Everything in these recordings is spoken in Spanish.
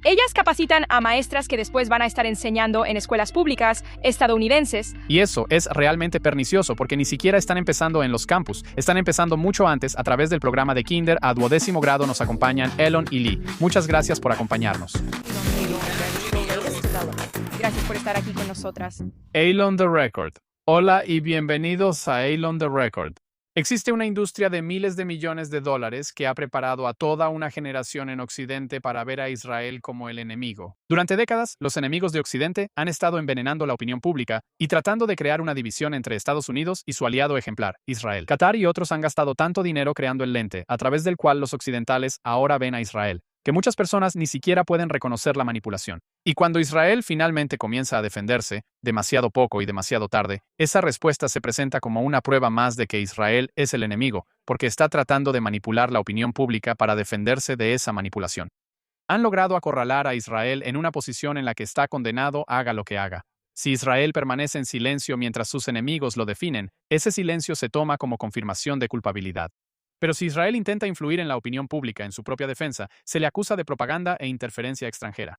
Ellas capacitan a maestras que después van a estar enseñando en escuelas públicas estadounidenses. Y eso es realmente pernicioso porque ni siquiera están empezando en los campus. Están empezando mucho antes a través del programa de Kinder a 12º grado. Nos acompañan Elon y Lee. Muchas gracias por acompañarnos. Gracias por estar aquí con nosotras. Elon the Record. Hola y bienvenidos a Elon the Record. Existe una industria de miles de millones de dólares que ha preparado a toda una generación en Occidente para ver a Israel como el enemigo. Durante décadas, los enemigos de Occidente han estado envenenando la opinión pública y tratando de crear una división entre Estados Unidos y su aliado ejemplar, Israel. Qatar y otros han gastado tanto dinero creando el lente, a través del cual los occidentales ahora ven a Israel, que muchas personas ni siquiera pueden reconocer la manipulación. Y cuando Israel finalmente comienza a defenderse, demasiado poco y demasiado tarde, esa respuesta se presenta como una prueba más de que Israel es el enemigo, porque está tratando de manipular la opinión pública para defenderse de esa manipulación. Han logrado acorralar a Israel en una posición en la que está condenado haga lo que haga. Si Israel permanece en silencio mientras sus enemigos lo definen, ese silencio se toma como confirmación de culpabilidad. Pero si Israel intenta influir en la opinión pública en su propia defensa, se le acusa de propaganda e interferencia extranjera.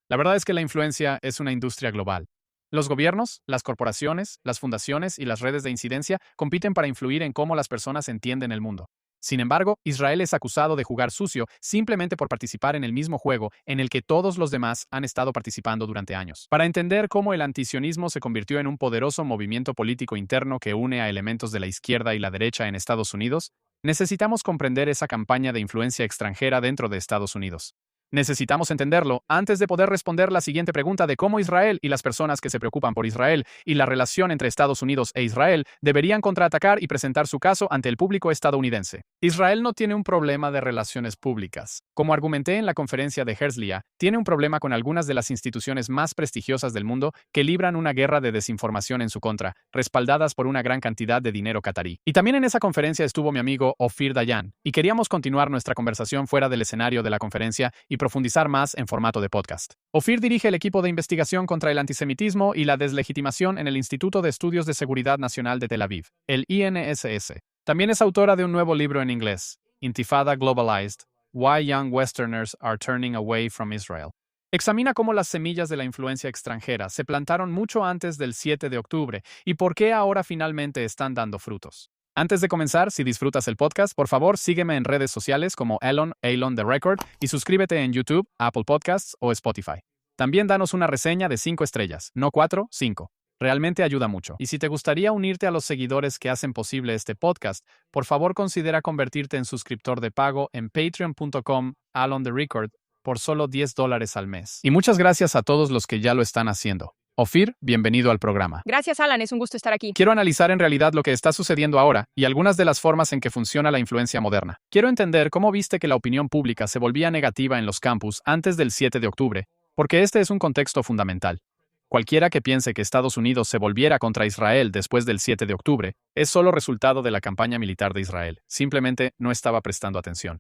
La verdad es que la influencia es una industria global. Los gobiernos, las corporaciones, las fundaciones y las redes de incidencia compiten para influir en cómo las personas entienden el mundo. Sin embargo, Israel es acusado de jugar sucio simplemente por participar en el mismo juego en el que todos los demás han estado participando durante años. Para entender cómo el antisionismo se convirtió en un poderoso movimiento político interno que une a elementos de la izquierda y la derecha en Estados Unidos, necesitamos comprender esa campaña de influencia extranjera dentro de Estados Unidos. Necesitamos entenderlo antes de poder responder la siguiente pregunta de cómo Israel y las personas que se preocupan por Israel y la relación entre Estados Unidos e Israel deberían contraatacar y presentar su caso ante el público estadounidense. Israel no tiene un problema de relaciones públicas. Como argumenté en la conferencia de Herzliya, tiene un problema con algunas de las instituciones más prestigiosas del mundo que libran una guerra de desinformación en su contra, respaldadas por una gran cantidad de dinero catarí. Y también en esa conferencia estuvo mi amigo Ofir Dayan, y queríamos continuar nuestra conversación fuera del escenario de la conferencia y profundizar más en formato de podcast. Ofir dirige el equipo de investigación contra el antisemitismo y la deslegitimación en el Instituto de Estudios de Seguridad Nacional de Tel Aviv, el INSS. También es autora de un nuevo libro en inglés, Intifada Globalized: Why Young Westerners Are Turning Away from Israel. Examina cómo las semillas de la influencia extranjera se plantaron mucho antes del 7 de octubre y por qué ahora finalmente están dando frutos. Antes de comenzar, si disfrutas el podcast, por favor sígueme en redes sociales como Elon the Record y suscríbete en YouTube, Apple Podcasts o Spotify. También danos una reseña de 5 estrellas, no 4, 5. Realmente ayuda mucho. Y si te gustaría unirte a los seguidores que hacen posible este podcast, por favor considera convertirte en suscriptor de pago en patreon.com, Elon the Record, por solo $10 al mes. Y muchas gracias a todos los que ya lo están haciendo. Ofir, bienvenido al programa. Gracias, Alan. Es un gusto estar aquí. Quiero analizar en realidad lo que está sucediendo ahora y algunas de las formas en que funciona la influencia moderna. Quiero entender cómo viste que la opinión pública se volvía negativa en los campus antes del 7 de octubre, porque este es un contexto fundamental. Cualquiera que piense que Estados Unidos se volviera contra Israel después del 7 de octubre es solo resultado de la campaña militar de Israel. Simplemente no estaba prestando atención.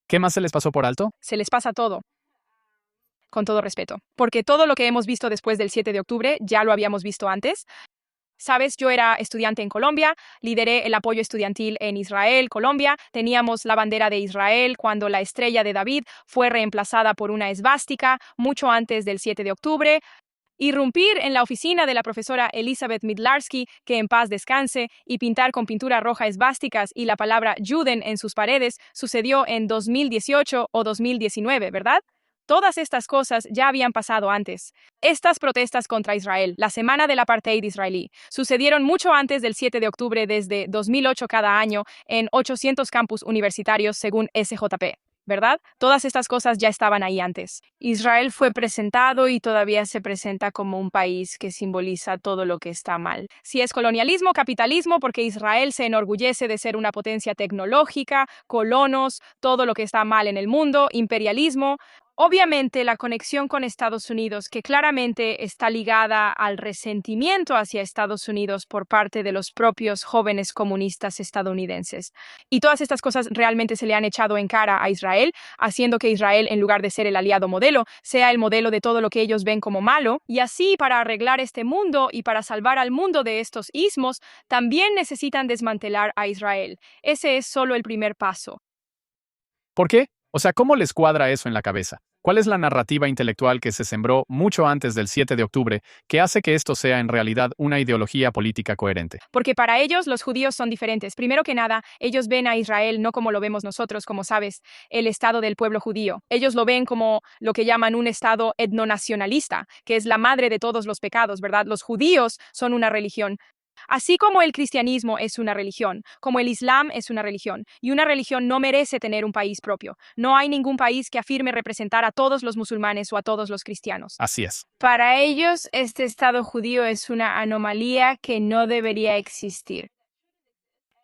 ¿Qué más se les pasó por alto? Se les pasa todo. Con todo respeto. Porque todo lo que hemos visto después del 7 de octubre ya lo habíamos visto antes. Sabes, yo era estudiante en Colombia, lideré el apoyo estudiantil en Israel, Colombia. Teníamos la bandera de Israel cuando la estrella de David fue reemplazada por una esvástica mucho antes del 7 de octubre. Irrumpir en la oficina de la profesora Elizabeth Midlarsky, que en paz descanse, y pintar con pintura roja esvásticas y la palabra Juden en sus paredes sucedió en 2018 o 2019, ¿verdad? Todas estas cosas ya habían pasado antes. Estas protestas contra Israel, la semana del apartheid israelí, sucedieron mucho antes del 7 de octubre desde 2008 cada año en 800 campus universitarios según SJP. ¿Verdad? Todas estas cosas ya estaban ahí antes. Israel fue presentado y todavía se presenta como un país que simboliza todo lo que está mal. Si es colonialismo, capitalismo, porque Israel se enorgullece de ser una potencia tecnológica, colonos, todo lo que está mal en el mundo, imperialismo. Obviamente, la conexión con Estados Unidos, que claramente está ligada al resentimiento hacia Estados Unidos por parte de los propios jóvenes comunistas estadounidenses. Y todas estas cosas realmente se le han echado en cara a Israel, haciendo que Israel, en lugar de ser el aliado modelo, sea el modelo de todo lo que ellos ven como malo. Y así, para arreglar este mundo y para salvar al mundo de estos ismos, también necesitan desmantelar a Israel. Ese es solo el primer paso. ¿Por qué? O sea, ¿cómo les cuadra eso en la cabeza? ¿Cuál es la narrativa intelectual que se sembró mucho antes del 7 de octubre que hace que esto sea en realidad una ideología política coherente? Porque para ellos los judíos son diferentes. Primero que nada, ellos ven a Israel no como lo vemos nosotros, como sabes, el Estado del pueblo judío. Ellos lo ven como lo que llaman un Estado etnonacionalista, que es la madre de todos los pecados, ¿verdad? Los judíos son una religión. Así como el cristianismo es una religión, como el islam es una religión, y una religión no merece tener un país propio. No hay ningún país que afirme representar a todos los musulmanes o a todos los cristianos. Así es. Para ellos, este Estado judío es una anomalía que no debería existir.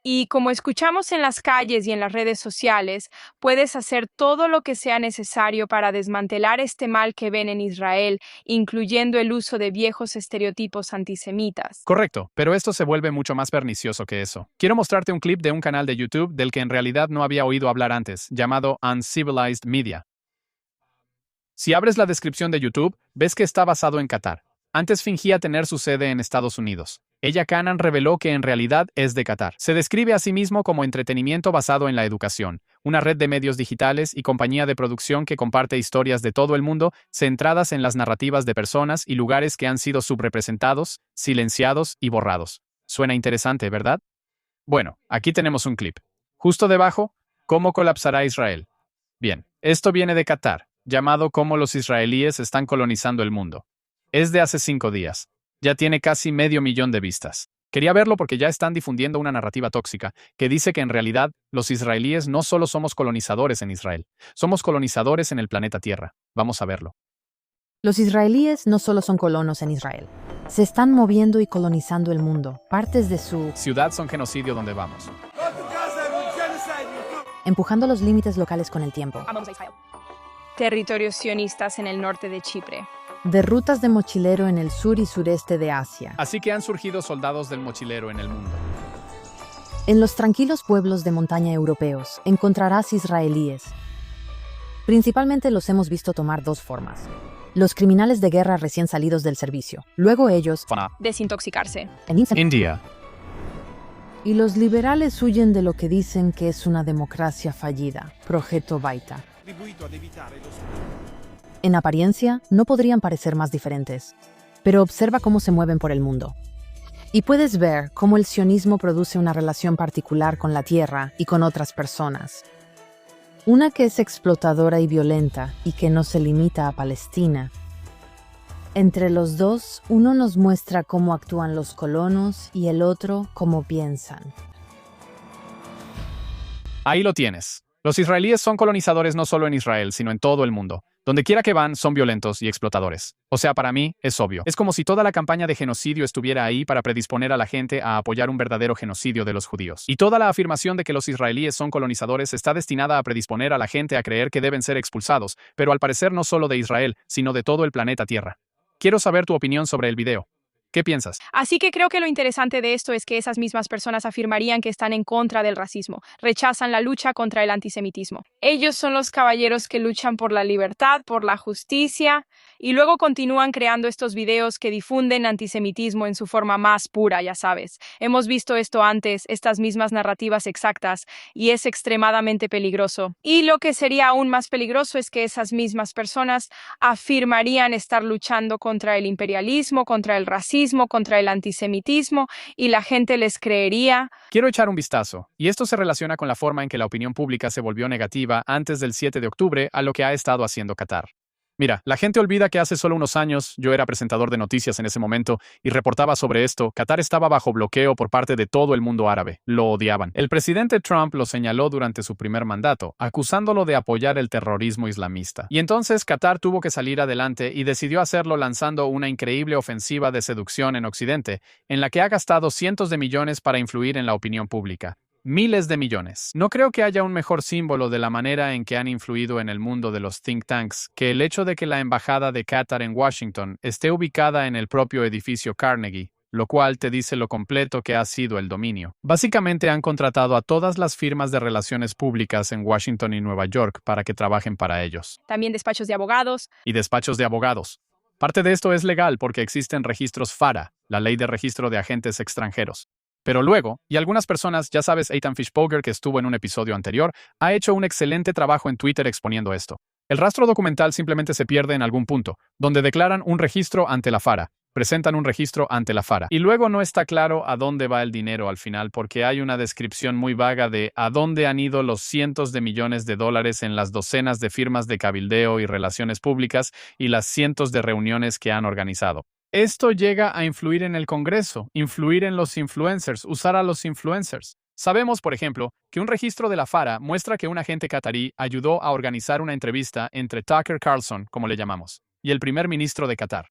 Y como escuchamos en las calles y en las redes sociales, puedes hacer todo lo que sea necesario para desmantelar este mal que ven en Israel, incluyendo el uso de viejos estereotipos antisemitas. Correcto, pero esto se vuelve mucho más pernicioso que eso. Quiero mostrarte un clip de un canal de YouTube del que en realidad no había oído hablar antes, llamado Uncivilized Media. Si abres la descripción de YouTube, ves que está basado en Qatar. Antes fingía tener su sede en Estados Unidos. Ella Canaan reveló que en realidad es de Qatar. Se describe a sí mismo como entretenimiento basado en la educación, una red de medios digitales y compañía de producción que comparte historias de todo el mundo centradas en las narrativas de personas y lugares que han sido subrepresentados, silenciados y borrados. Suena interesante, ¿verdad? Bueno, aquí tenemos un clip. Justo debajo, ¿cómo colapsará Israel? Bien, esto viene de Qatar, llamado Cómo los israelíes están colonizando el mundo. Es de hace 5 días. Ya tiene casi 500,000 de vistas. Quería verlo porque ya están difundiendo una narrativa tóxica que dice que en realidad los israelíes no solo somos colonizadores en Israel, somos colonizadores en el planeta Tierra. Vamos a verlo. Los israelíes no solo son colonos en Israel. Se están moviendo y colonizando el mundo. Partes de su Ciudad son genocidio donde vamos. empujando los límites locales con el tiempo. Amamos a Israel. Territorios sionistas en el norte de Chipre. De rutas de mochilero en el sur y sureste de Asia. Así que han surgido soldados del mochilero en el mundo. En los tranquilos pueblos de montaña europeos encontrarás israelíes. Principalmente los hemos visto tomar dos formas. Los criminales de guerra recién salidos del servicio. Luego ellos, Desintoxicarse. India. y los liberales huyen de lo que dicen que es una democracia fallida. Progetto Baita. En apariencia, no podrían parecer más diferentes, pero observa cómo se mueven por el mundo. Y puedes ver cómo el sionismo produce una relación particular con la tierra y con otras personas. Una que es explotadora y violenta y que no se limita a Palestina. Entre los dos, uno nos muestra cómo actúan los colonos y el otro cómo piensan. Ahí lo tienes. Los israelíes son colonizadores no solo en Israel, sino en todo el mundo. Donde quiera que van, son violentos y explotadores. O sea, para mí, es obvio. Es como si toda la campaña de genocidio estuviera ahí para predisponer a la gente a apoyar un verdadero genocidio de los judíos. Y toda la afirmación de que los israelíes son colonizadores está destinada a predisponer a la gente a creer que deben ser expulsados, pero al parecer no solo de Israel, sino de todo el planeta Tierra. Quiero saber tu opinión sobre el video. ¿Qué piensas? Así que creo que lo interesante de esto es que esas mismas personas afirmarían que están en contra del racismo, rechazan la lucha contra el antisemitismo. Ellos son los caballeros que luchan por la libertad, por la justicia, Y luego continúan creando estos videos que difunden antisemitismo en su forma más pura, ya sabes. Hemos visto esto antes, estas mismas narrativas exactas, y es extremadamente peligroso. Y lo que sería aún más peligroso es que esas mismas personas afirmarían estar luchando contra el imperialismo, contra el racismo, contra el antisemitismo, y la gente les creería. Quiero echar un vistazo, y esto se relaciona con la forma en que la opinión pública se volvió negativa antes del 7 de octubre a lo que ha estado haciendo Qatar. Mira, la gente olvida que hace solo unos años, yo era presentador de noticias en ese momento y reportaba sobre esto. Qatar estaba bajo bloqueo por parte de todo el mundo árabe. Lo odiaban. El presidente Trump lo señaló durante su primer mandato, acusándolo de apoyar el terrorismo islamista. Y entonces Qatar tuvo que salir adelante y decidió hacerlo lanzando una increíble ofensiva de seducción en Occidente, en la que ha gastado cientos de millones para influir en la opinión pública. Miles de millones. No creo que haya un mejor símbolo de la manera en que han influido en el mundo de los think tanks que el hecho de que la embajada de Qatar en Washington esté ubicada en el propio edificio Carnegie, lo cual te dice lo completo que ha sido el dominio. Básicamente han contratado a todas las firmas de relaciones públicas en Washington y Nueva York para que trabajen para ellos. También despachos de abogados. Y despachos de abogados. Parte de esto es legal porque existen registros FARA, la ley de registro de agentes extranjeros. Pero luego, y algunas personas, ya sabes, Ethan Fishpoger, que estuvo en un episodio anterior, ha hecho un excelente trabajo en Twitter exponiendo esto. El rastro documental simplemente se pierde en algún punto, donde declaran un registro ante la FARA, presentan un registro ante la FARA. Y luego no está claro a dónde va el dinero al final porque hay una descripción muy vaga de a dónde han ido los cientos de millones de dólares en las docenas de firmas de cabildeo y relaciones públicas y las cientos de reuniones que han organizado. Esto llega a influir en el Congreso, influir en los influencers, usar a los influencers. Sabemos, por ejemplo, que un registro de la FARA muestra que un agente catarí ayudó a organizar una entrevista entre Tucker Carlson, como le llamamos, y el primer ministro de Qatar.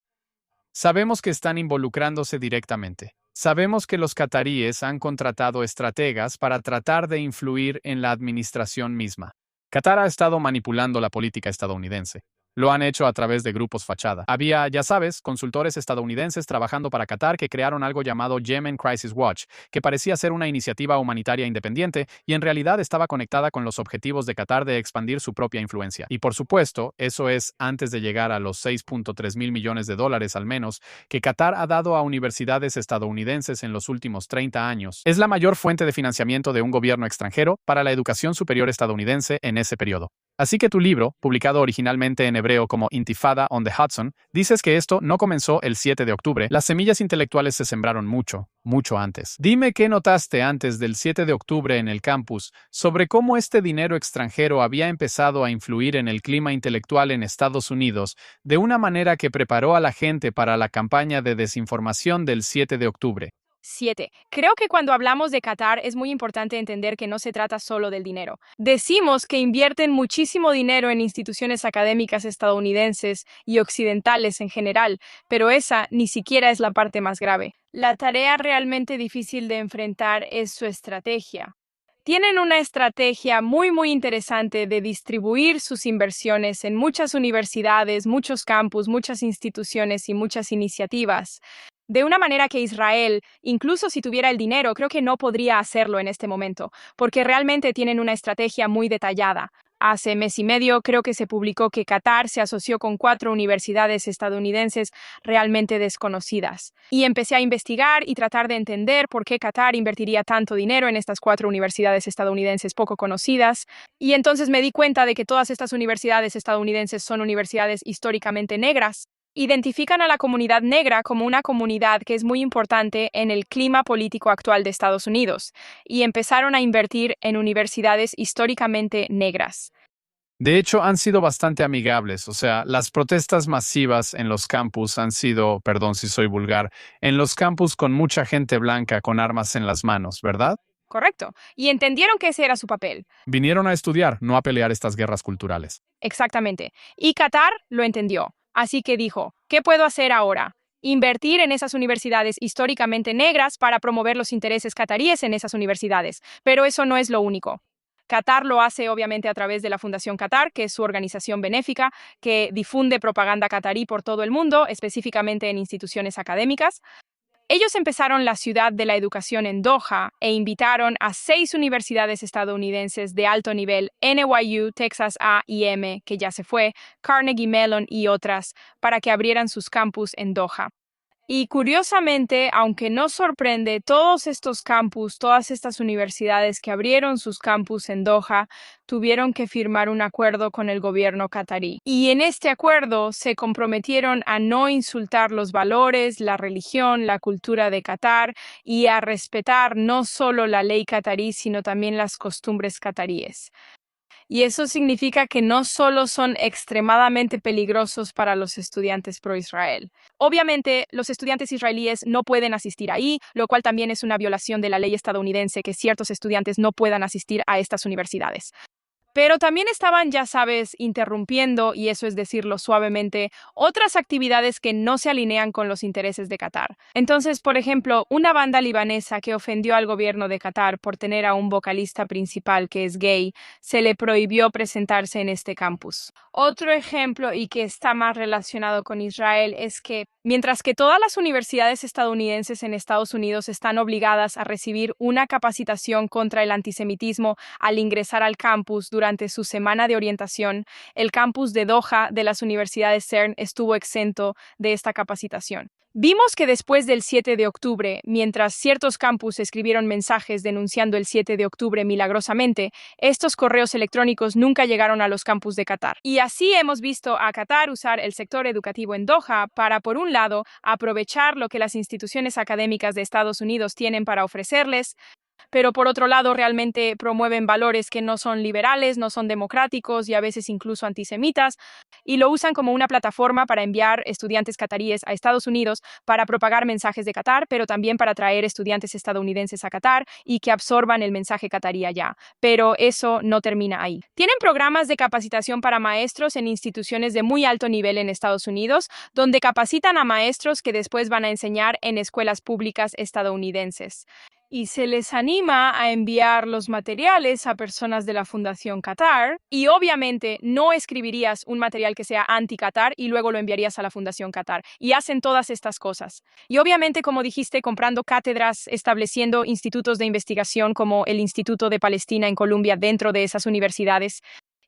Sabemos que están involucrándose directamente. Sabemos que los cataríes han contratado estrategas para tratar de influir en la administración misma. Qatar ha estado manipulando la política estadounidense. Lo han hecho a través de grupos fachada. Había, ya sabes, consultores estadounidenses trabajando para Qatar que crearon algo llamado Yemen Crisis Watch, que parecía ser una iniciativa humanitaria independiente y en realidad estaba conectada con los objetivos de Qatar de expandir su propia influencia. Y por supuesto, eso es antes de llegar a los 6.3 mil millones de dólares al menos que Qatar ha dado a universidades estadounidenses en los últimos 30 años. Es la mayor fuente de financiamiento de un gobierno extranjero para la educación superior estadounidense en ese periodo. Así que tu libro, publicado originalmente en hebreo como Intifada on the Hudson, dices que esto no comenzó el 7 de octubre. Las semillas intelectuales se sembraron mucho antes. Dime qué notaste antes del 7 de octubre en el campus sobre cómo este dinero extranjero había empezado a influir en el clima intelectual en Estados Unidos de una manera que preparó a la gente para la campaña de desinformación del 7 de octubre. 7. Creo que cuando hablamos de Qatar es muy importante entender que no se trata solo del dinero. Decimos que invierten muchísimo dinero en instituciones académicas estadounidenses y occidentales en general, pero esa ni siquiera es la parte más grave. La tarea realmente difícil de enfrentar es su estrategia. Tienen una estrategia muy interesante de distribuir sus inversiones en muchas universidades, muchos campus, muchas instituciones y muchas iniciativas. De una manera que Israel, incluso si tuviera el dinero, creo que no podría hacerlo en este momento, porque realmente tienen una estrategia muy detallada. Hace mes y medio creo que se publicó que Qatar se asoció con 4 universidades estadounidenses realmente desconocidas. Y empecé a investigar y tratar de entender por qué Qatar invertiría tanto dinero en estas 4 universidades estadounidenses poco conocidas. Y entonces me di cuenta de que todas estas universidades estadounidenses son universidades históricamente negras. Identifican a la comunidad negra como una comunidad que es muy importante en el clima político actual de Estados Unidos, y empezaron a invertir en universidades históricamente negras. De hecho, han sido bastante amigables, o sea, las protestas masivas en los campus han sido, perdón si soy vulgar, en los campus con mucha gente blanca con armas en las manos, ¿verdad? Correcto. Y entendieron que ese era su papel. Vinieron a estudiar, no a pelear estas guerras culturales. Exactamente. Y Qatar lo entendió. Así que dijo, ¿qué puedo hacer ahora? Invertir en esas universidades históricamente negras para promover los intereses cataríes en esas universidades. Pero eso no es lo único. Qatar lo hace obviamente a través de la Fundación Qatar, que es su organización benéfica que difunde propaganda catarí por todo el mundo, específicamente en instituciones académicas. Ellos empezaron la ciudad de la educación en Doha e invitaron a 6 universidades estadounidenses de alto nivel, NYU, Texas A&M, que ya se fue, Carnegie Mellon y otras, para que abrieran sus campus en Doha. Y curiosamente, aunque no sorprende, todos estos campus, todas estas universidades que abrieron sus campus en Doha, tuvieron que firmar un acuerdo con el gobierno catarí. Y en este acuerdo se comprometieron a no insultar los valores, la religión, la cultura de Qatar y a respetar no solo la ley catarí, sino también las costumbres cataríes. Y eso significa que no solo son extremadamente peligrosos para los estudiantes pro-Israel. Obviamente, los estudiantes israelíes no pueden asistir ahí, lo cual también es una violación de la ley estadounidense que ciertos estudiantes no puedan asistir a estas universidades. Pero también estaban, ya sabes, interrumpiendo, y eso es decirlo suavemente, otras actividades que no se alinean con los intereses de Qatar. Entonces, por ejemplo, una banda libanesa que ofendió al gobierno de Qatar por tener a un vocalista principal que es gay, se le prohibió presentarse en este campus. Otro ejemplo, y que está más relacionado con Israel, es que mientras que todas las universidades estadounidenses en Estados Unidos están obligadas a recibir una capacitación contra el antisemitismo al ingresar al campus durante su semana de orientación, el campus de Doha de las universidades CERN estuvo exento de esta capacitación. Vimos que después del 7 de octubre, mientras ciertos campus escribieron mensajes denunciando el 7 de octubre milagrosamente, estos correos electrónicos nunca llegaron a los campus de Qatar. Y así hemos visto a Qatar usar el sector educativo en Doha para, por un lado, aprovechar lo que las instituciones académicas de Estados Unidos tienen para ofrecerles, pero por otro lado realmente promueven valores que no son liberales, no son democráticos y a veces incluso antisemitas, y lo usan como una plataforma para enviar estudiantes cataríes a Estados Unidos para propagar mensajes de Qatar, pero también para traer estudiantes estadounidenses a Qatar y que absorban el mensaje catarí allá. Pero eso no termina ahí. Tienen programas de capacitación para maestros en instituciones de muy alto nivel en Estados Unidos, donde capacitan a maestros que después van a enseñar en escuelas públicas estadounidenses. Y se les anima a enviar los materiales a personas de la Fundación Qatar. Y obviamente no escribirías un material que sea anti-Qatar y luego lo enviarías a la Fundación Qatar. Y hacen todas estas cosas. Y obviamente, como dijiste, comprando cátedras, estableciendo institutos de investigación como el Instituto de Palestina en Colombia dentro de esas universidades.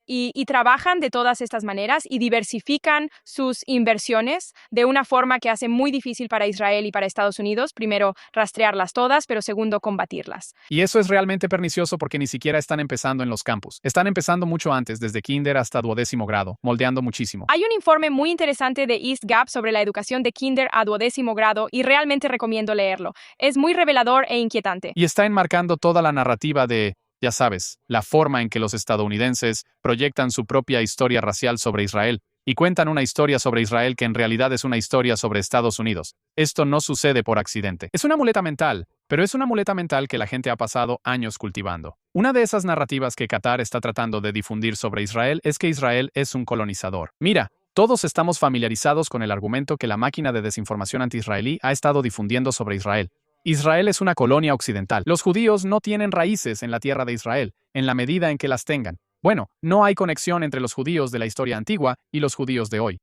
Y trabajan de todas estas maneras y diversifican sus inversiones de una forma que hace muy difícil para Israel y para Estados Unidos, primero, rastrearlas todas, pero segundo, combatirlas. Y eso es realmente pernicioso porque ni siquiera están empezando en los campus. Están empezando mucho antes, desde kinder hasta 12º grado, moldeando muchísimo. Hay un informe muy interesante de East Gap sobre la educación de kinder a 12º grado y realmente recomiendo leerlo. Es muy revelador e inquietante. Y está enmarcando toda la narrativa de, ya sabes, la forma en que los estadounidenses proyectan su propia historia racial sobre Israel y cuentan una historia sobre Israel que en realidad es una historia sobre Estados Unidos. Esto no sucede por accidente. Es una muleta mental, pero es una muleta mental que la gente ha pasado años cultivando. Una de esas narrativas que Qatar está tratando de difundir sobre Israel es que Israel es un colonizador. Mira, todos estamos familiarizados con el argumento que la máquina de desinformación anti-israelí ha estado difundiendo sobre Israel. Israel es una colonia occidental. Los judíos no tienen raíces en la tierra de Israel, en la medida en que las tengan. Bueno, no hay conexión entre los judíos de la historia antigua y los judíos de hoy.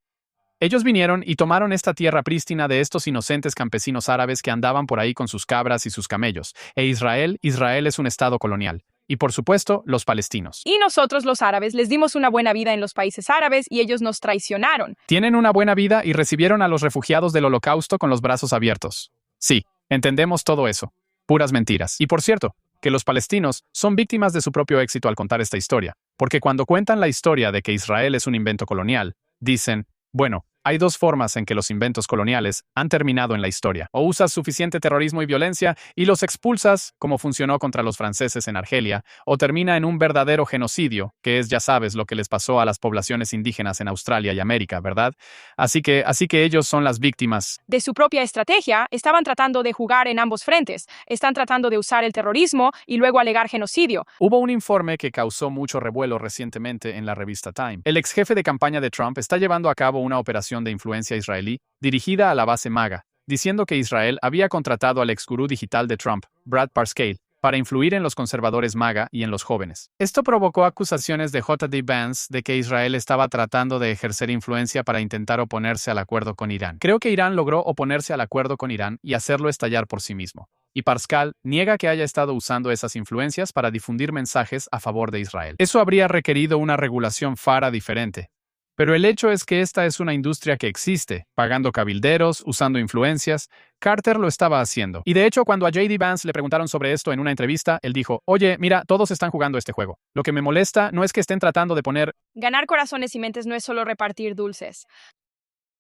Ellos vinieron y tomaron esta tierra prístina de estos inocentes campesinos árabes que andaban por ahí con sus cabras y sus camellos. E Israel es un estado colonial. Y por supuesto, los palestinos. Y nosotros, los árabes, les dimos una buena vida en los países árabes y ellos nos traicionaron. Tienen una buena vida y recibieron a los refugiados del Holocausto con los brazos abiertos. Sí. Entendemos todo eso. Puras mentiras. Y por cierto, que los palestinos son víctimas de su propio éxito al contar esta historia, porque cuando cuentan la historia de que Israel es un invento colonial, dicen, bueno, hay dos formas en que los inventos coloniales han terminado en la historia. O usas suficiente terrorismo y violencia y los expulsas, como funcionó contra los franceses en Argelia, o termina en un verdadero genocidio, que es, ya sabes, lo que les pasó a las poblaciones indígenas en Australia y América, ¿verdad? Así que ellos son las víctimas. De su propia estrategia, estaban tratando de jugar en ambos frentes. Están tratando de usar el terrorismo y luego alegar genocidio. Hubo un informe que causó mucho revuelo recientemente en la revista Time. El ex jefe de campaña de Trump está llevando a cabo una operación de influencia israelí dirigida a la base MAGA, diciendo que Israel había contratado al ex gurú digital de Trump, Brad Parscale, para influir en los conservadores MAGA y en los jóvenes. Esto provocó acusaciones de J.D. Vance de que Israel estaba tratando de ejercer influencia para intentar oponerse al acuerdo con Irán. Creo que Irán logró oponerse al acuerdo con Irán y hacerlo estallar por sí mismo. Y Parscale niega que haya estado usando esas influencias para difundir mensajes a favor de Israel. Eso habría requerido una regulación FARA diferente. Pero el hecho es que esta es una industria que existe, pagando cabilderos, usando influencias. Carter lo estaba haciendo. Y de hecho, cuando a J.D. Vance le preguntaron sobre esto en una entrevista, él dijo, oye, mira, todos están jugando este juego. Lo que me molesta no es que estén tratando de poner... Ganar corazones y mentes no es solo repartir dulces.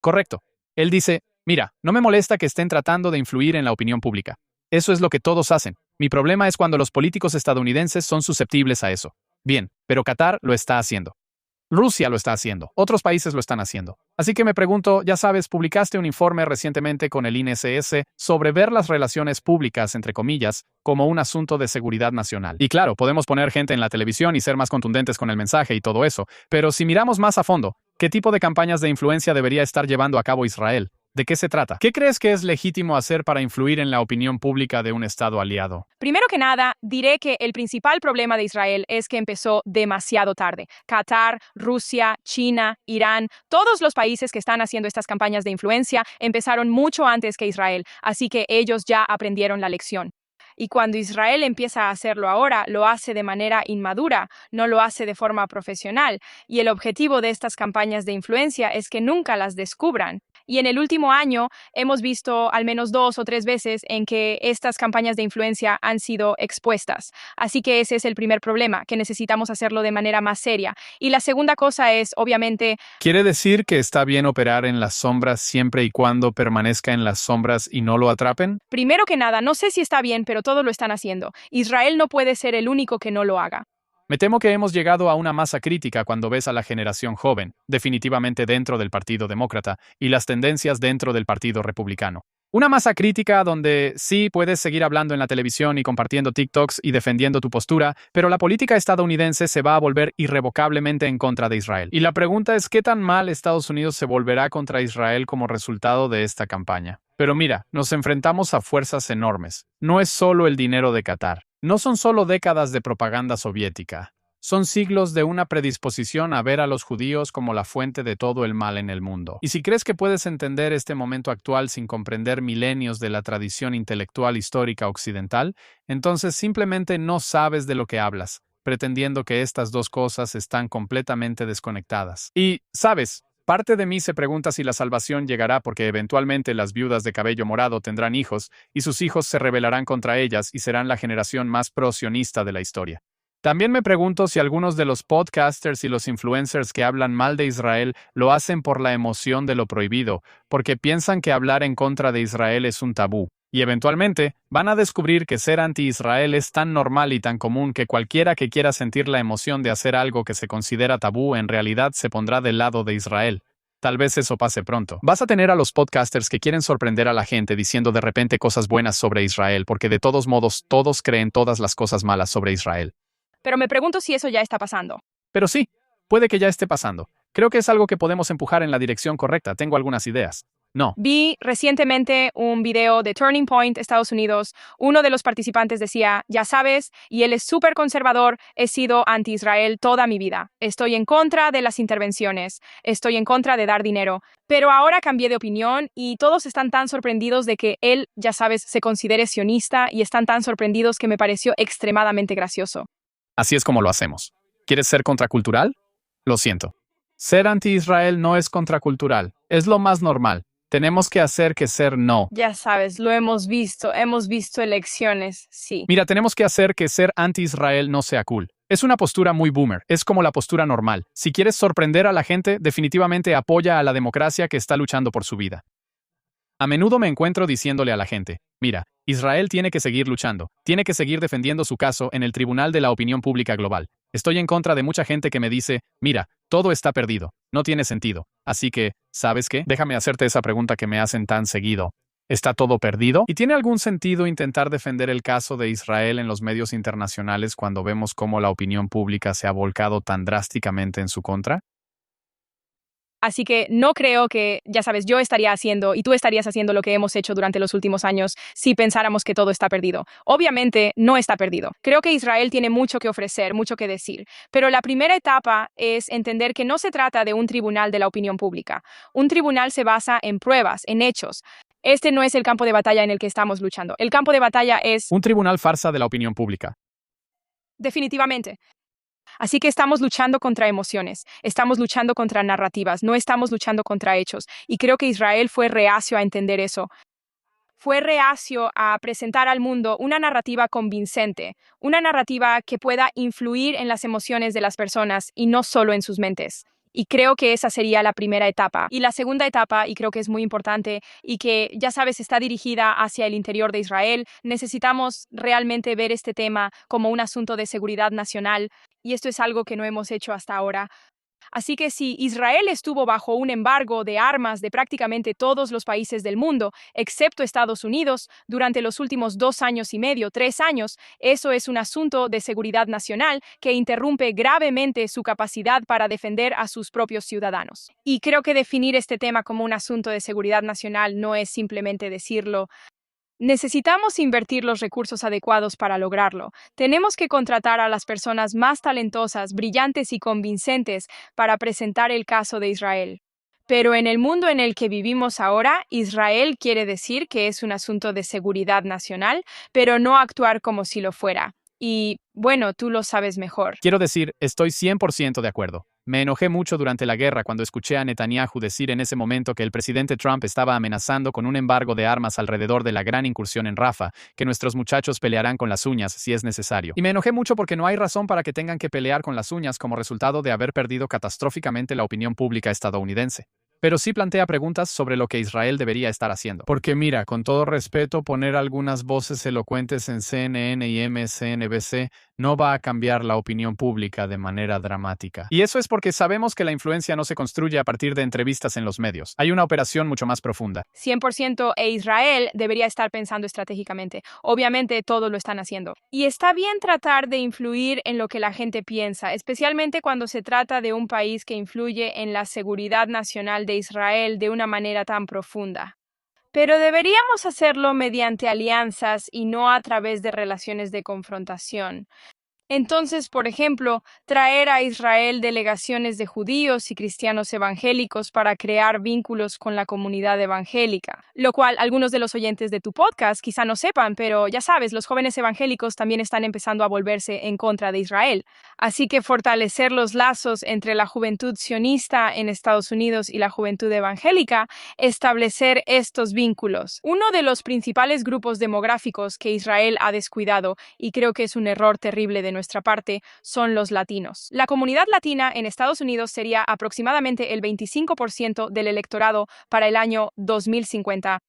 Correcto. Él dice, mira, no me molesta que estén tratando de influir en la opinión pública. Eso es lo que todos hacen. Mi problema es cuando los políticos estadounidenses son susceptibles a eso. Bien, pero Qatar lo está haciendo. Rusia lo está haciendo. Otros países lo están haciendo. Así que me pregunto, ya sabes, publicaste un informe recientemente con el INSS sobre ver las relaciones públicas, entre comillas, como un asunto de seguridad nacional. Y claro, podemos poner gente en la televisión y ser más contundentes con el mensaje y todo eso, pero si miramos más a fondo, ¿qué tipo de campañas de influencia debería estar llevando a cabo Israel? ¿De qué se trata? ¿Qué crees que es legítimo hacer para influir en la opinión pública de un Estado aliado? Primero que nada, diré que el principal problema de Israel es que empezó demasiado tarde. Qatar, Rusia, China, Irán, todos los países que están haciendo estas campañas de influencia empezaron mucho antes que Israel, así que ellos ya aprendieron la lección. Y cuando Israel empieza a hacerlo ahora, lo hace de manera inmadura, no lo hace de forma profesional. Y el objetivo de estas campañas de influencia es que nunca las descubran. Y en el último año hemos visto al menos 2 o 3 veces en que estas campañas de influencia han sido expuestas. Así que ese es el primer problema, que necesitamos hacerlo de manera más seria. Y la segunda cosa es, obviamente, ¿Quiere decir que está bien operar en las sombras siempre y cuando permanezca en las sombras y no lo atrapen? primero que nada, no sé si está bien, pero todos lo están haciendo. Israel no puede ser el único que no lo haga. Me temo que hemos llegado a una masa crítica cuando ves a la generación joven, definitivamente dentro del Partido Demócrata, y las tendencias dentro del Partido Republicano. Una masa crítica donde sí puedes seguir hablando en la televisión y compartiendo TikToks y defendiendo tu postura, pero la política estadounidense se va a volver irrevocablemente en contra de Israel. Y la pregunta es qué tan mal Estados Unidos se volverá contra Israel como resultado de esta campaña. Pero mira, nos enfrentamos a fuerzas enormes. No es solo el dinero de Qatar. No son solo décadas de propaganda soviética. Son siglos de una predisposición a ver a los judíos como la fuente de todo el mal en el mundo. Y si crees que puedes entender este momento actual sin comprender milenios de la tradición intelectual histórica occidental, entonces simplemente no sabes de lo que hablas, pretendiendo que estas dos cosas están completamente desconectadas. Y, ¿sabes? Parte de mí se pregunta si la salvación llegará porque eventualmente las viudas de cabello morado tendrán hijos y sus hijos se rebelarán contra ellas y serán la generación más pro-sionista de la historia. También me pregunto si algunos de los podcasters y los influencers que hablan mal de Israel lo hacen por la emoción de lo prohibido, porque piensan que hablar en contra de Israel es un tabú. Y eventualmente van a descubrir que ser anti-Israel es tan normal y tan común que cualquiera que quiera sentir la emoción de hacer algo que se considera tabú en realidad se pondrá del lado de Israel. Tal vez eso pase pronto. Vas a tener a los podcasters que quieren sorprender a la gente diciendo de repente cosas buenas sobre Israel, porque de todos modos todos creen todas las cosas malas sobre Israel. Pero me pregunto si eso ya está pasando. Pero sí, puede que ya esté pasando. Creo que es algo que podemos empujar en la dirección correcta. Tengo algunas ideas. No. Vi recientemente un video de Turning Point, Estados Unidos. Uno de los participantes decía, ya sabes, y él es súper conservador, he sido anti-Israel toda mi vida. Estoy en contra de las intervenciones, estoy en contra de dar dinero. Pero ahora cambié de opinión y todos están tan sorprendidos de que él, ya sabes, se considere sionista y están tan sorprendidos que me pareció extremadamente gracioso. Así es como lo hacemos. ¿Quieres ser contracultural? Lo siento. Ser anti-Israel no es contracultural, es lo más normal. Tenemos que hacer que ser no. Ya sabes, lo hemos visto elecciones, sí. Mira, tenemos que hacer que ser anti-Israel no sea cool. Es una postura muy boomer, es como la postura normal. Si quieres sorprender a la gente, definitivamente apoya a la democracia que está luchando por su vida. A menudo me encuentro diciéndole a la gente, mira, Israel tiene que seguir luchando, tiene que seguir defendiendo su caso en el Tribunal de la Opinión Pública Global. Estoy en contra de mucha gente que me dice, mira, todo está perdido, no tiene sentido. Así que, ¿sabes qué? Déjame hacerte esa pregunta que me hacen tan seguido. ¿Está todo perdido? ¿Y tiene algún sentido intentar defender el caso de Israel en los medios internacionales cuando vemos cómo la opinión pública se ha volcado tan drásticamente en su contra? Así que no creo que, ya sabes, yo estaría haciendo y tú estarías haciendo lo que hemos hecho durante los últimos años si pensáramos que todo está perdido. Obviamente no está perdido. Creo que Israel tiene mucho que ofrecer, mucho que decir. Pero la primera etapa es entender que no se trata de un tribunal de la opinión pública. Un tribunal se basa en pruebas, en hechos. Este no es el campo de batalla en el que estamos luchando. El campo de batalla es... Un tribunal farsa de la opinión pública. Definitivamente. Así que estamos luchando contra emociones, estamos luchando contra narrativas, no estamos luchando contra hechos. Y creo que Israel fue reacio a entender eso. Fue reacio a presentar al mundo una narrativa convincente, una narrativa que pueda influir en las emociones de las personas y no solo en sus mentes. Y creo que esa sería la primera etapa. Y la segunda etapa, y creo que es muy importante, y que, ya sabes, está dirigida hacia el interior de Israel, necesitamos realmente ver este tema como un asunto de seguridad nacional, y esto es algo que no hemos hecho hasta ahora. Así que si Israel estuvo bajo un embargo de armas de prácticamente todos los países del mundo, excepto Estados Unidos, durante los últimos 2 años y medio, 3 años, eso es un asunto de seguridad nacional que interrumpe gravemente su capacidad para defender a sus propios ciudadanos. Y creo que definir este tema como un asunto de seguridad nacional no es simplemente decirlo. Necesitamos invertir los recursos adecuados para lograrlo. Tenemos que contratar a las personas más talentosas, brillantes y convincentes para presentar el caso de Israel. Pero en el mundo en el que vivimos ahora, Israel quiere decir que es un asunto de seguridad nacional, pero no actuar como si lo fuera. Y Bueno, tú lo sabes mejor. Quiero decir, estoy 100% de acuerdo. Me enojé mucho durante la guerra cuando escuché a Netanyahu decir en ese momento que el presidente Trump estaba amenazando con un embargo de armas alrededor de la gran incursión en Rafah, que nuestros muchachos pelearán con las uñas si es necesario. Y me enojé mucho porque no hay razón para que tengan que pelear con las uñas como resultado de haber perdido catastróficamente la opinión pública estadounidense. Pero sí plantea preguntas sobre lo que Israel debería estar haciendo. Porque mira, con todo respeto, poner algunas voces elocuentes en CNN y MSNBC no va a cambiar la opinión pública de manera dramática. Y eso es porque sabemos que la influencia no se construye a partir de entrevistas en los medios. Hay una operación mucho más profunda. 100% Israel debería estar pensando estratégicamente. Obviamente todos lo están haciendo. Y está bien tratar de influir en lo que la gente piensa, especialmente cuando se trata de un país que influye en la seguridad nacional de Israel de una manera tan profunda. Pero deberíamos hacerlo mediante alianzas y no a través de relaciones de confrontación. Entonces, por ejemplo, traer a Israel delegaciones de judíos y cristianos evangélicos para crear vínculos con la comunidad evangélica, lo cual algunos de los oyentes de tu podcast quizá no sepan, pero ya sabes, los jóvenes evangélicos también están empezando a volverse en contra de Israel. Así que fortalecer los lazos entre la juventud sionista en Estados Unidos y la juventud evangélica, establecer estos vínculos. Uno de los principales grupos demográficos que Israel ha descuidado, y creo que es un error terrible de nuestra parte, son los latinos. La comunidad latina en Estados Unidos sería aproximadamente el 25% del electorado para el año 2050.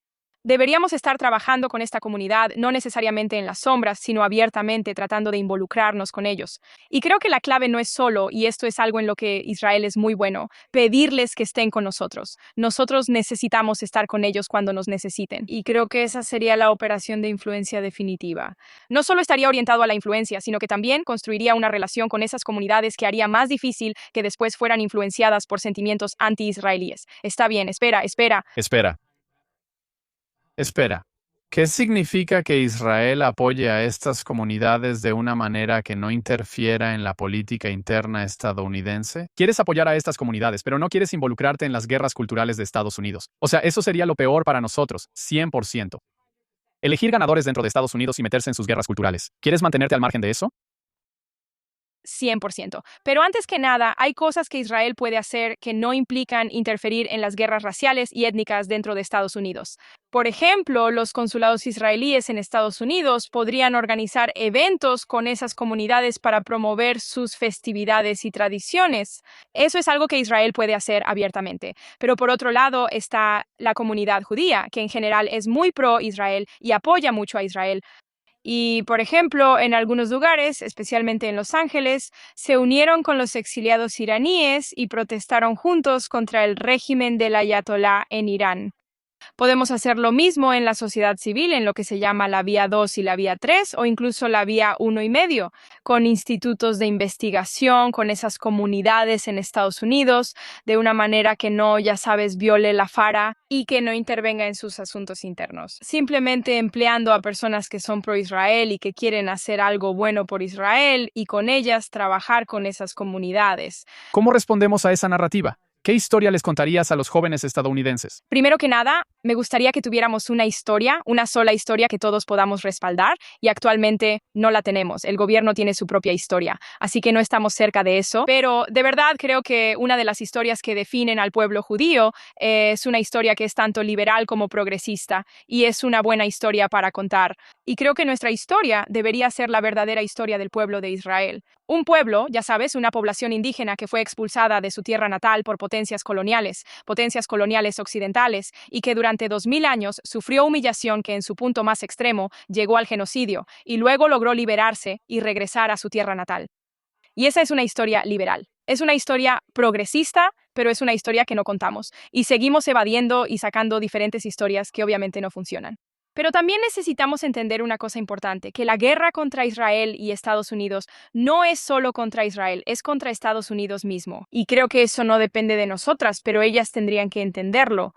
Deberíamos estar trabajando con esta comunidad, no necesariamente en las sombras, sino abiertamente tratando de involucrarnos con ellos. Y creo que la clave no es solo, y esto es algo en lo que Israel es muy bueno, pedirles que estén con nosotros. Nosotros necesitamos estar con ellos cuando nos necesiten. Y creo que esa sería la operación de influencia definitiva. No solo estaría orientado a la influencia, sino que también construiría una relación con esas comunidades que haría más difícil que después fueran influenciadas por sentimientos anti-israelíes. Está bien, espera. Espera. ¿Qué significa que Israel apoye a estas comunidades de una manera que no interfiera en la política interna estadounidense? Quieres apoyar a estas comunidades, pero no quieres involucrarte en las guerras culturales de Estados Unidos. O sea, eso sería lo peor para nosotros, 100%. Elegir ganadores dentro de Estados Unidos y meterse en sus guerras culturales. ¿Quieres mantenerte al margen de eso? 100%. Pero antes que nada, hay cosas que Israel puede hacer que no implican interferir en las guerras raciales y étnicas dentro de Estados Unidos. Por ejemplo, los consulados israelíes en Estados Unidos podrían organizar eventos con esas comunidades para promover sus festividades y tradiciones. Eso es algo que Israel puede hacer abiertamente. Pero por otro lado está la comunidad judía, que en general es muy pro-Israel y apoya mucho a Israel. Y, por ejemplo, en algunos lugares, especialmente en Los Ángeles, se unieron con los exiliados iraníes y protestaron juntos contra el régimen del Ayatolá en Irán. Podemos hacer lo mismo en la sociedad civil, en lo que se llama la Vía 2 y la Vía 3, o incluso la Vía 1,5, con institutos de investigación, con esas comunidades en Estados Unidos, de una manera que no, ya sabes, viole la FARA y que no intervenga en sus asuntos internos. Simplemente empleando a personas que son pro-Israel y que quieren hacer algo bueno por Israel y con ellas trabajar con esas comunidades. ¿Cómo respondemos a esa narrativa? ¿Qué historia les contarías a los jóvenes estadounidenses? Primero que nada, me gustaría que tuviéramos una historia, una sola historia que todos podamos respaldar, y actualmente no la tenemos. El gobierno tiene su propia historia, así que no estamos cerca de eso. Pero de verdad creo que una de las historias que definen al pueblo judío es una historia que es tanto liberal como progresista, y es una buena historia para contar. Y creo que nuestra historia debería ser la verdadera historia del pueblo de Israel. Un pueblo, ya sabes, una población indígena que fue expulsada de su tierra natal por potencias coloniales occidentales, y que durante 2000 años sufrió humillación que en su punto más extremo llegó al genocidio, y luego logró liberarse y regresar a su tierra natal. Y esa es una historia liberal. Es una historia progresista, pero es una historia que no contamos. Y seguimos evadiendo y sacando diferentes historias que obviamente no funcionan. Pero también necesitamos entender una cosa importante, que la guerra contra Israel y Estados Unidos no es solo contra Israel, es contra Estados Unidos mismo. Y creo que eso no depende de nosotras, pero ellas tendrían que entenderlo.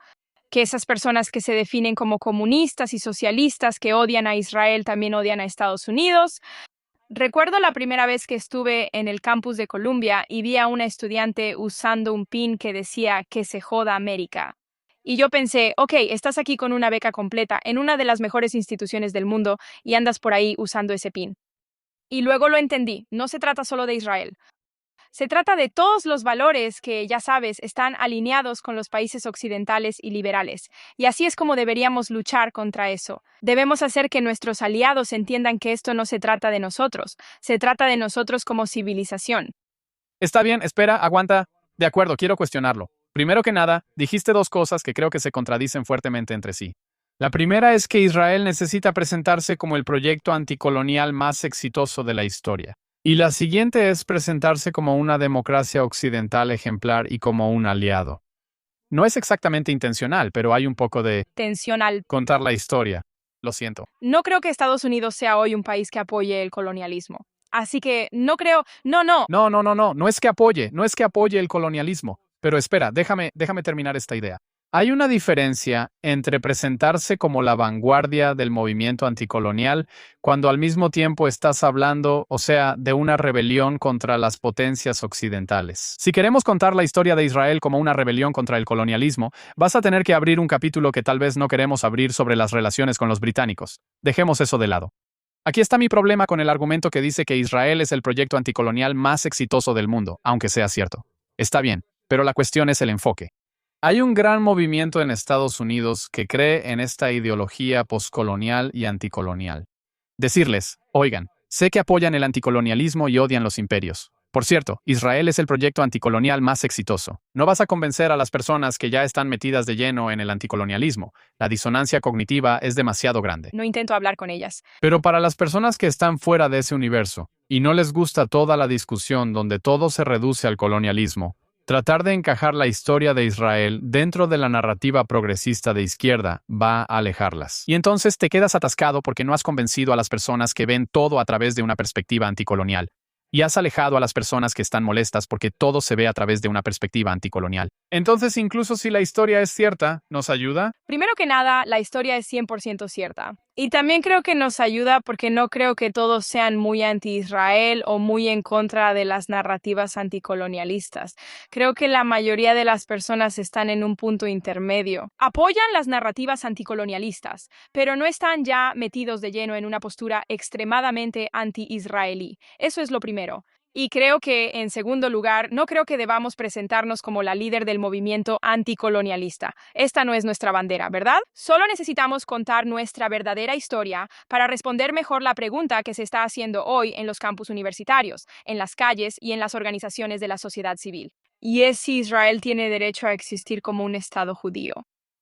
Que esas personas que se definen como comunistas y socialistas que odian a Israel también odian a Estados Unidos. Recuerdo la primera vez que estuve en el campus de Columbia y vi a una estudiante usando un pin que decía "que se joda América". Y yo pensé, ok, estás aquí con una beca completa en una de las mejores instituciones del mundo y andas por ahí usando ese pin. Y luego lo entendí, no se trata solo de Israel. Se trata de todos los valores que, ya sabes, están alineados con los países occidentales y liberales. Y así es como deberíamos luchar contra eso. Debemos hacer que nuestros aliados entiendan que esto no se trata de nosotros, se trata de nosotros como civilización. Está bien, espera, aguanta. De acuerdo, quiero cuestionarlo. Primero que nada, dijiste dos cosas que creo que se contradicen fuertemente entre sí. La primera es que Israel necesita presentarse como el proyecto anticolonial más exitoso de la historia. Y la siguiente es presentarse como una democracia occidental ejemplar y como un aliado. No es exactamente intencional, pero hay un poco de Tensión al... contar la historia. Lo siento. No creo que Estados Unidos sea hoy un país que apoye el colonialismo. Así que no creo... No. No es que apoye el colonialismo. Pero espera, déjame terminar esta idea. Hay una diferencia entre presentarse como la vanguardia del movimiento anticolonial cuando al mismo tiempo estás hablando, o sea, de una rebelión contra las potencias occidentales. Si queremos contar la historia de Israel como una rebelión contra el colonialismo, vas a tener que abrir un capítulo que tal vez no queremos abrir sobre las relaciones con los británicos. Dejemos eso de lado. Aquí está mi problema con el argumento que dice que Israel es el proyecto anticolonial más exitoso del mundo, aunque sea cierto. Está bien, pero la cuestión es el enfoque. Hay un gran movimiento en Estados Unidos que cree en esta ideología poscolonial y anticolonial. Decirles, oigan, sé que apoyan el anticolonialismo y odian los imperios. Por cierto, Israel es el proyecto anticolonial más exitoso. No vas a convencer a las personas que ya están metidas de lleno en el anticolonialismo. La disonancia cognitiva es demasiado grande. No intento hablar con ellas. Pero para las personas que están fuera de ese universo y no les gusta toda la discusión donde todo se reduce al colonialismo, tratar de encajar la historia de Israel dentro de la narrativa progresista de izquierda va a alejarlas. Y entonces te quedas atascado porque no has convencido a las personas que ven todo a través de una perspectiva anticolonial. Y has alejado a las personas que están molestas porque todo se ve a través de una perspectiva anticolonial. Entonces, incluso si la historia es cierta, ¿nos ayuda? Primero que nada, la historia es 100% cierta. Y también creo que nos ayuda porque no creo que todos sean muy anti-Israel o muy en contra de las narrativas anticolonialistas. Creo que la mayoría de las personas están en un punto intermedio. Apoyan las narrativas anticolonialistas, pero no están ya metidos de lleno en una postura extremadamente anti-israelí. Eso es lo primero. Y creo que, en segundo lugar, no creo que debamos presentarnos como la líder del movimiento anticolonialista. Esta no es nuestra bandera, ¿verdad? Solo necesitamos contar nuestra verdadera historia para responder mejor la pregunta que se está haciendo hoy en los campus universitarios, en las calles y en las organizaciones de la sociedad civil. Y es si Israel tiene derecho a existir como un Estado judío.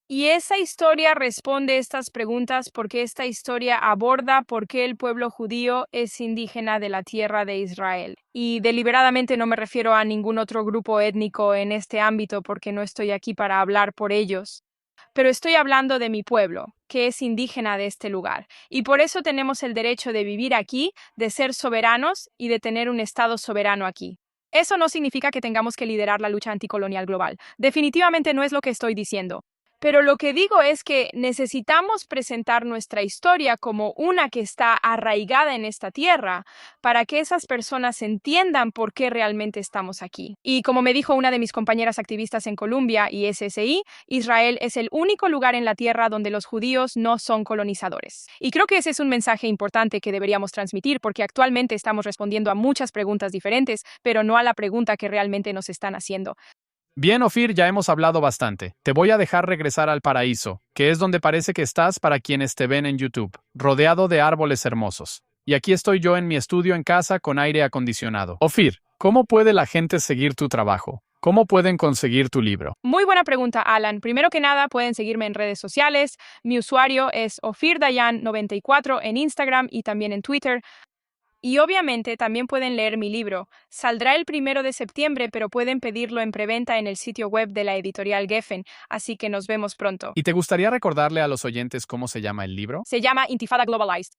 Y esa historia responde estas preguntas porque esta historia aborda por qué el pueblo judío es indígena de la tierra de Israel. Y deliberadamente no me refiero a ningún otro grupo étnico en este ámbito porque no estoy aquí para hablar por ellos. Pero estoy hablando de mi pueblo, que es indígena de este lugar. Y por eso tenemos el derecho de vivir aquí, de ser soberanos y de tener un Estado soberano aquí. Eso no significa que tengamos que liderar la lucha anticolonial global. Definitivamente no es lo que estoy diciendo. Pero lo que digo es que necesitamos presentar nuestra historia como una que está arraigada en esta tierra para que esas personas entiendan por qué realmente estamos aquí. Y como me dijo una de mis compañeras activistas en Colombia y SSI, Israel es el único lugar en la tierra donde los judíos no son colonizadores. Y creo que ese es un mensaje importante que deberíamos transmitir porque actualmente estamos respondiendo a muchas preguntas diferentes, pero no a la pregunta que realmente nos están haciendo. Bien, Ofir, ya hemos hablado bastante. Te voy a dejar regresar al paraíso, que es donde parece que estás para quienes te ven en YouTube, rodeado de árboles hermosos. Y aquí estoy yo en mi estudio en casa con aire acondicionado. Ofir, ¿cómo puede la gente seguir tu trabajo? ¿Cómo pueden conseguir tu libro? Muy buena pregunta, Alan. Primero que nada, pueden seguirme en redes sociales. Mi usuario es OfirDayan94 en Instagram y también en Twitter. Y obviamente también pueden leer mi libro. Saldrá el 1 de septiembre, pero pueden pedirlo en preventa en el sitio web de la editorial Geffen, así que nos vemos pronto. ¿Y te gustaría recordarle a los oyentes cómo se llama el libro? Se llama Intifada Globalized.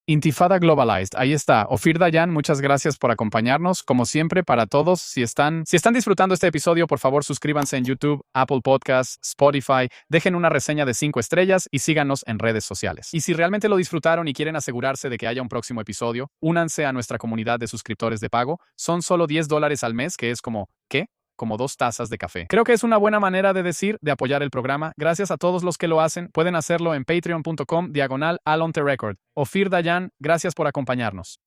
Intifada Globalized. Ahí está. Ofir Dayan, muchas gracias por acompañarnos. Como siempre, para todos, si están disfrutando este episodio, por favor, suscríbanse en YouTube, Apple Podcasts, Spotify, dejen una reseña de 5 estrellas y síganos en redes sociales. Y si realmente lo disfrutaron y quieren asegurarse de que haya un próximo episodio, únanse a nuestra comunidad de suscriptores de pago. Son solo $10 al mes, que es como, ¿qué? Como 2 tazas de café. Creo que es una buena manera de apoyar el programa. Gracias a todos los que lo hacen. Pueden hacerlo en patreon.com/AlonTheRecord. Ofir Dayan, gracias por acompañarnos.